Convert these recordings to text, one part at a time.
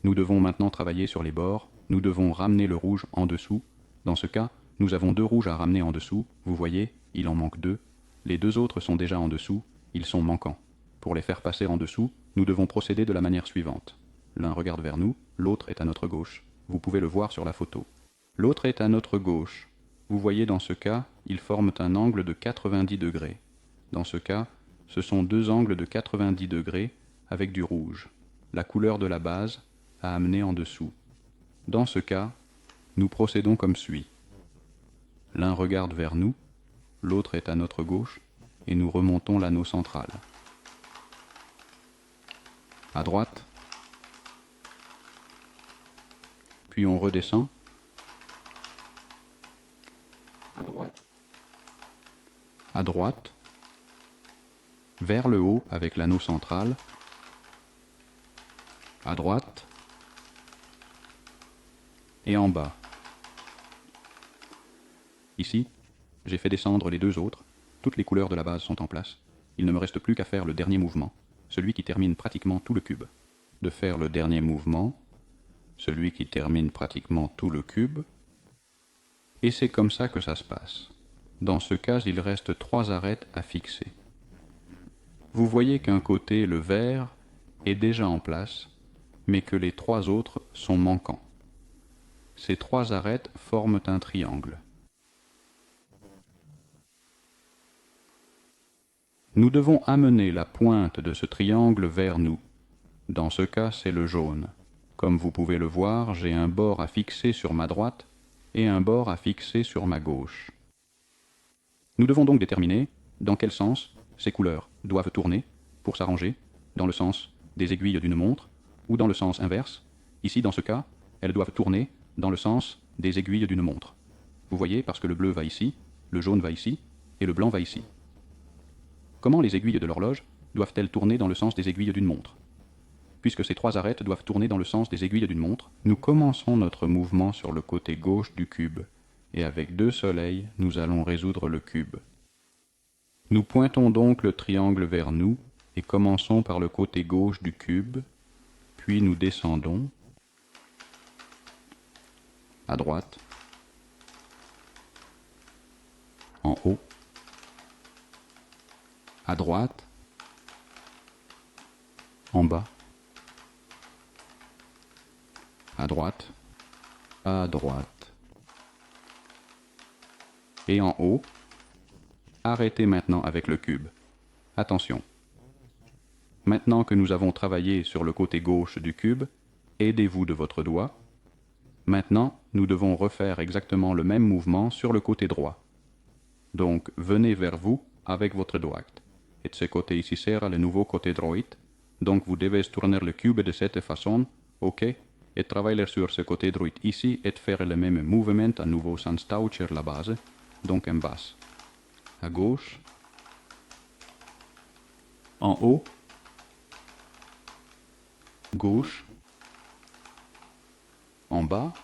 Nous devons maintenant travailler sur les bords, nous devons ramener le rouge en dessous. Dans ce cas, nous avons 2 rouges à ramener en dessous, vous voyez, il en manque 2. Les 2 autres sont déjà en dessous, ils sont manquants. Pour les faire passer en dessous, nous devons procéder de la manière suivante. L'un regarde vers nous, l'autre est à notre gauche. Vous pouvez le voir sur la photo. L'autre est à notre gauche. Vous voyez, dans ce cas, ils forment un angle de 90 degrés. Dans ce cas, ce sont 2 angles de 90 degrés avec du rouge, la couleur de la base, à amener en dessous. Dans ce cas, nous procédons comme suit. L'un regarde vers nous, l'autre est à notre gauche, et nous remontons l'anneau central. À droite, puis on redescend, à droite, vers le haut avec l'anneau central, à droite, et en bas. Ici, j'ai fait descendre les 2 autres, toutes les couleurs de la base sont en place, il ne me reste plus qu'à faire le dernier mouvement, celui qui termine pratiquement tout le cube. De faire le dernier mouvement, celui qui termine pratiquement tout le cube, et c'est comme ça que ça se passe. Dans ce cas, il reste 3 arêtes à fixer. Vous voyez qu'un côté, le vert, est déjà en place, mais que les 3 autres sont manquants. Ces 3 arêtes forment un triangle. Nous devons amener la pointe de ce triangle vers nous. Dans ce cas, c'est le jaune. Comme vous pouvez le voir, j'ai un bord à fixer sur ma droite et un bord à fixer sur ma gauche. Nous devons donc déterminer dans quel sens ces couleurs doivent tourner pour s'arranger, dans le sens des aiguilles d'une montre ou dans le sens inverse. Ici, dans ce cas, elles doivent tourner dans le sens des aiguilles d'une montre. Vous voyez, parce que le bleu va ici, le jaune va ici et le blanc va ici. Comment les aiguilles de l'horloge doivent-elles tourner dans le sens des aiguilles d'une montre? Puisque ces 3 arêtes doivent tourner dans le sens des aiguilles d'une montre, nous commençons notre mouvement sur le côté gauche du cube, et avec 2 soleils, nous allons résoudre le cube. Nous pointons donc le triangle vers nous, et commençons par le côté gauche du cube, puis nous descendons, à droite, en haut, à droite, en bas, à droite, et en haut. Arrêtez maintenant avec le cube. Attention. Maintenant que nous avons travaillé sur le côté gauche du cube, aidez-vous de votre doigt. Maintenant, nous devons refaire exactement le même mouvement sur le côté droit. Donc, venez vers vous avec votre doigt. Et ce côté ici sera le nouveau côté droit. Donc, vous devez tourner le cube de cette façon, ok? Et travailler sur ce côté droit ici et faire le même mouvement à nouveau sans toucher la base, donc en bas. À gauche, en haut, gauche, en bas,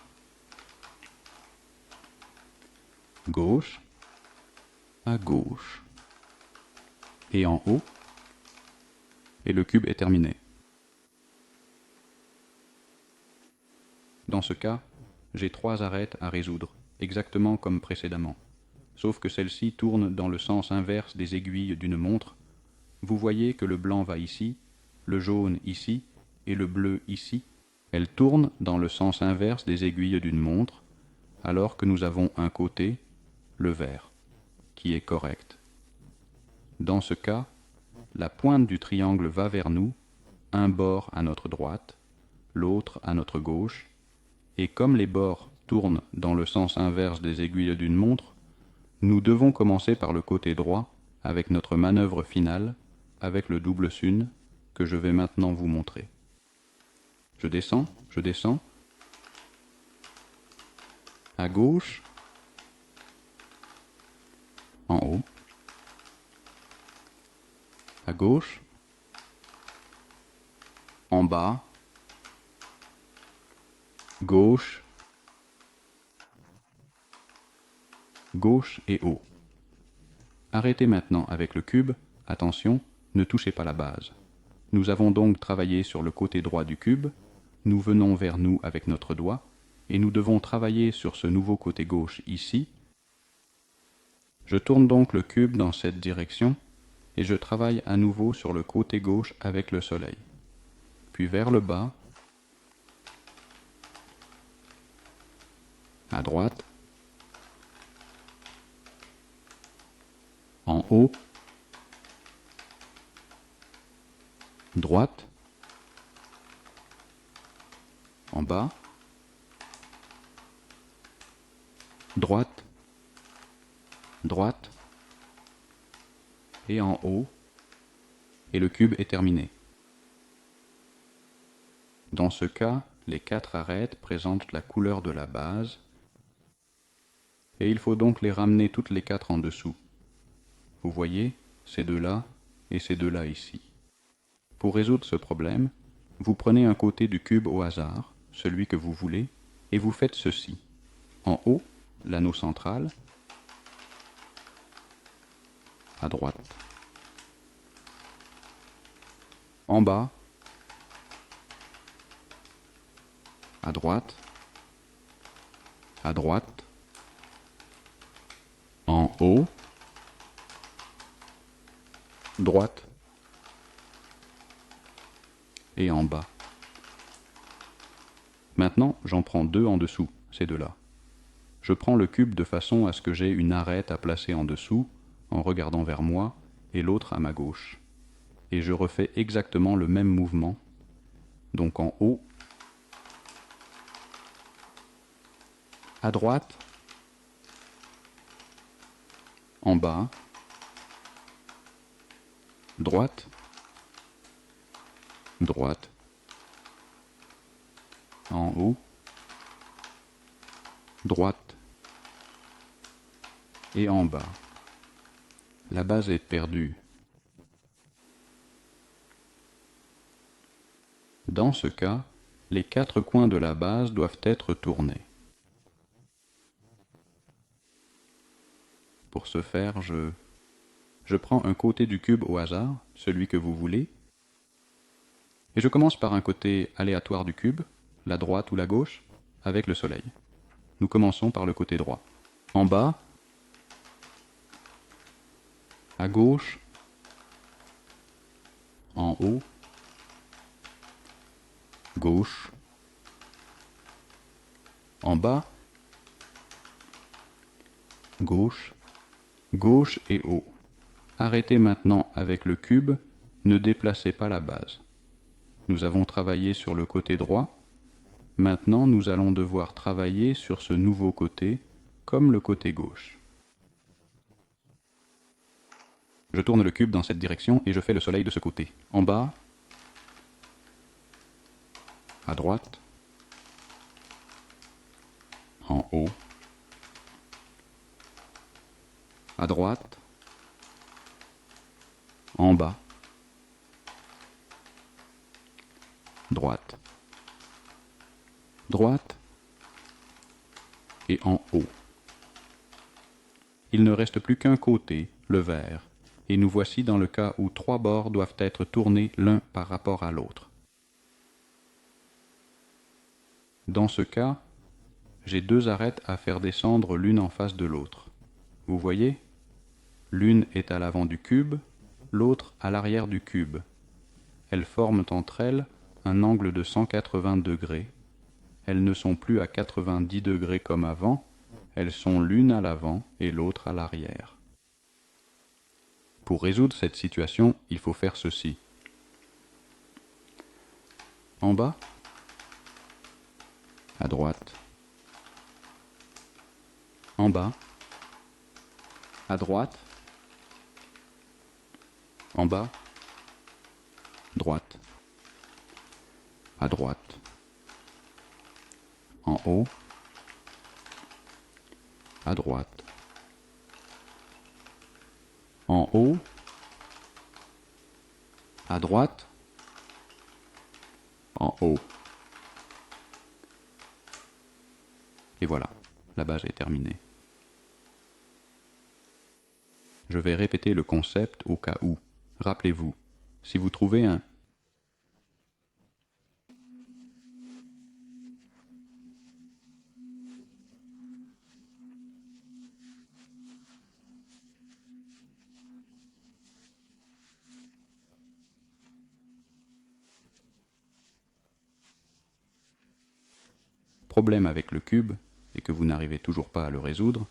gauche, à gauche, et en haut, et le cube est terminé. Dans ce cas, j'ai 3 arêtes à résoudre, exactement comme précédemment, sauf que celle-ci tourne dans le sens inverse des aiguilles d'une montre. Vous voyez que le blanc va ici, le jaune ici, et le bleu ici. Elle tourne dans le sens inverse des aiguilles d'une montre, alors que nous avons un côté, le vert, qui est correct. Dans ce cas, la pointe du triangle va vers nous, un bord à notre droite, l'autre à notre gauche, et comme les bords tournent dans le sens inverse des aiguilles d'une montre, nous devons commencer par le côté droit avec notre manœuvre finale, avec le double sun, que je vais maintenant vous montrer. Je descends, à gauche, en haut, à gauche, en bas, gauche, gauche et haut. Arrêtez maintenant avec le cube, attention, ne touchez pas la base. Nous avons donc travaillé sur le côté droit du cube, nous venons vers nous avec notre doigt, et nous devons travailler sur ce nouveau côté gauche ici. Je tourne donc le cube dans cette direction, et je travaille à nouveau sur le côté gauche avec le soleil. Puis vers le bas, à droite, en haut, droite, en bas, droite, droite, et en haut, et le cube est terminé. Dans ce cas, les 4 arêtes présentent la couleur de la base, et il faut donc les ramener toutes les 4 en dessous. Vous voyez, ces deux-là et ces deux-là ici. Pour résoudre ce problème, vous prenez un côté du cube au hasard, celui que vous voulez, et vous faites ceci. En haut, l'anneau central, à droite. En bas, à droite, à droite, en haut, droite, et en bas. Maintenant, j'en prends 2 en dessous, ces deux-là. Je prends le cube de façon à ce que j'ai une arête à placer en dessous, en regardant vers moi, et l'autre à ma gauche. Et je refais exactement le même mouvement, donc en haut, à droite, en bas, droite, droite, en haut, droite, et en bas. La base est perdue. Dans ce cas, les 4 coins de la base doivent être tournés. Pour ce faire, je prends un côté du cube au hasard, celui que vous voulez, et je commence par un côté aléatoire du cube, la droite ou la gauche, avec le soleil. Nous commençons par le côté droit. En bas, à gauche, en haut, gauche, en bas, gauche, gauche et haut. Arrêtez maintenant avec le cube, ne déplacez pas la base. Nous avons travaillé sur le côté droit, maintenant nous allons devoir travailler sur ce nouveau côté, comme le côté gauche. Je tourne le cube dans cette direction et je fais le soleil de ce côté. En bas, à droite, en haut, à droite, en bas, droite, droite et en haut. Il ne reste plus qu'un côté, le vert, et nous voici dans le cas où 3 bords doivent être tournés l'un par rapport à l'autre. Dans ce cas, j'ai 2 arêtes à faire descendre l'une en face de l'autre. Vous voyez? L'une est à l'avant du cube, l'autre à l'arrière du cube. Elles forment entre elles un angle de 180 degrés. Elles ne sont plus à 90 degrés comme avant, elles sont l'une à l'avant et l'autre à l'arrière. Pour résoudre cette situation, il faut faire ceci. En bas, à droite. En bas, à droite. En bas, droite. À droite. En haut, à droite. En haut, à droite, en haut. Et voilà, la base est terminée. Je vais répéter le concept au cas où. Rappelez-vous, si vous trouvez un problème avec le cube et que vous n'arrivez toujours pas à le résoudre,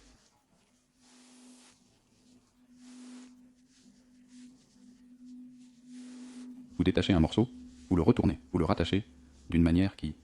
vous détachez un morceau, vous le retournez, vous le rattachez d'une manière qui